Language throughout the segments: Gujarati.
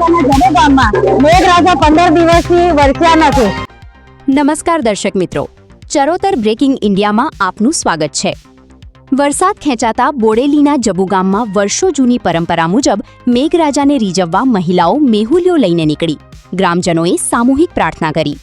તાલુકાના જબુ ગામમાં મેઘરાજા 15 દિવસથી વરસ્યા નથી. નમસ્કાર દર્શક મિત્રો, ચરોતર બ્રેકિંગ ઇન્ડિયામાં આપનું સ્વાગત છે. વરસાદ ખેંચાતા બોડેલીના જબુ ગામમાં વર્ષો જૂની પરંપરા મુજબ મેઘરાજાને રીઝવવા મહિલાઓ મેહુલીઓ લઈને નીકળી. ગ્રામજનોએ સામૂહિક પ્રાર્થના કરી.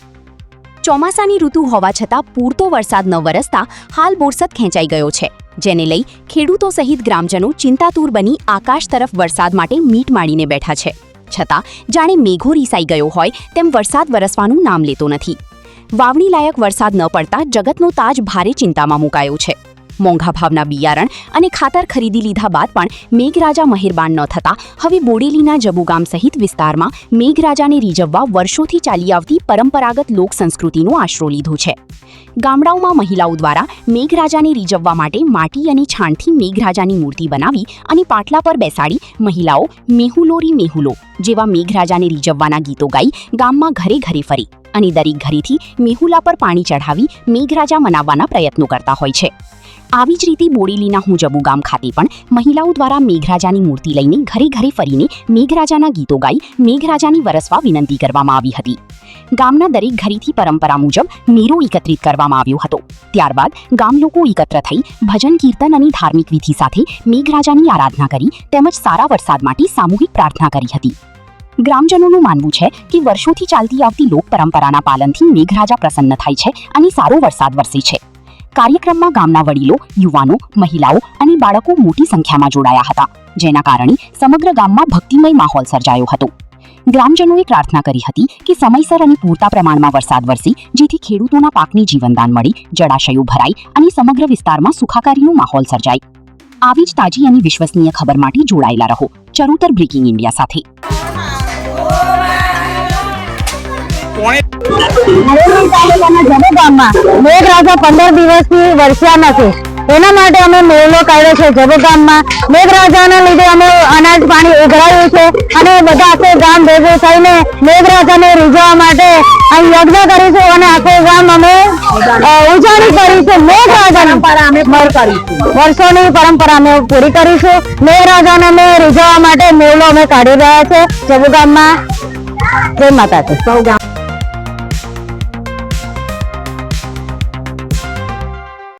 ચોમાસાની ઋતુ હોવા છતાં પૂરતો વરસાદ ન વરસતા હાલ બોરસદ ખેંચાઈ ગયો છે, જેને લઈ ખેડૂતો સહિત ગ્રામજનો ચિંતાતુર બની આકાશ તરફ વરસાદ માટે મીટ માડીને બેઠા છે. છતાં જાણે મેઘો રીસાઈ ગયો હોય તેમ વરસાદ વરસવાનું નામ લેતો નથી. વાવણી લાયક વરસાદ ન પડતા જગતનો તાજ ભારે ચિંતામાં મુકાયો છે. મોંઘા ભાવના બિયારણ અને ખાતર ખરીદી લીધા બાદ પણ મેઘરાજા મહેરબાન ન થતા હવે બોડેલીના જબુ ગામ સહિત વિસ્તારમાં મેઘરાજાને રીઝવવા વર્ષોથી ચાલી આવતી પરંપરાગત લોક સંસ્કૃતિનો આશરો લીધો છે. ગામડાઓમાં મહિલાઓ દ્વારા મેઘરાજાને રીઝવવા માટે માટી અને છાણથી મેઘરાજાની મૂર્તિ બનાવી અને પાટલા પર બેસાડી મહિલાઓ મેહુલોરી મેહુલો જેવા મેઘરાજાને રીઝવવાના ગીતો ગાઈ ગામમાં ઘરે ઘરે ફરી અને દરેક ઘરેથી મેહુલા પર પાણી ચઢાવી મેઘરાજા મનાવવાના પ્રયત્નો કરતા હોય છે. આવી જ રીતે બોડેલીના હું જબુ ગામ ખાતે પણ મહિલાઓ દ્વારા મેઘરાજાની મૂર્તિ લઈને ઘરે ઘરે ફરીને મેઘરાજાના ગીતો ગાઈ મેઘરાજાની વરસવા વિનંતી કરવામાં આવી હતી. ગામના દરેક ઘરેથી પરંપરા મુજબ મેરો એકત્રિત કરવામાં આવ્યો હતો. ત્યારબાદ ગામ લોકો એકત્ર થઈ ભજન કીર્તન અને ધાર્મિક વિધિ સાથે મેઘરાજાની આરાધના કરી તેમજ સારા વરસાદ માટે સામૂહિક પ્રાર્થના કરી હતી. ગ્રામજનોનું માનવું છે કે વર્ષોથી ચાલતી આવતી લોક પરંપરાના પાલનથી મેઘરાજા પ્રસન્ન થાય છે અને સારો વરસાદ વરસે છે. કાર્યક્રમમાં ગામના વડીલો, યુવાનો, મહિલાઓ અને બાળકો મોટી સંખ્યામાં જોડાયા હતા, જેના કારણે સમગ્ર ગામમાં ભક્તિમય માહોલ સર્જાયો હતો. ગ્રામજનોએ પ્રાર્થના કરી હતી કે સમયસર અને પૂરતા પ્રમાણમાં વરસાદ વરસે જેથી ખેડૂતોના પાકને જીવનદાન મળે, જળાશયો ભરાય અને સમગ્ર વિસ્તારમાં સુખાકારીનો માહોલ સર્જાય. આવી જ તાજી અને વિશ્વસનીય ખબર માટે જોડાયેલા રહો ચરોતર બ્રેકિંગ ઇન્ડિયા સાથે. બોડેલી તાલુકાના જબુ ગામમાં મેઘરાજા 15 દિવસથી વરસ્યા નથી. એના માટે અમે મેળો કાઢ્યો છે જબુ ગામમાં. મેઘરાજાના લીધે અમે અનાજ પાણી ઉઘરાયું છે અને બધા આખું ગામ ભેગું થઈને મેઘરાજાને રીઝવવા માટે અહીં યજ્ઞ કરીશું અને આખું ગામ અમે ઉજાણી કરીશું. મેઘરાજાની વર્ષોની પરંપરા અમે પૂરી કરીશું. મેઘરાજાને અમે રીઝવવા માટે મેળો અમે કાઢી રહ્યા છે જબુ ગામમાં. જય માતાજી. સૌ ગામ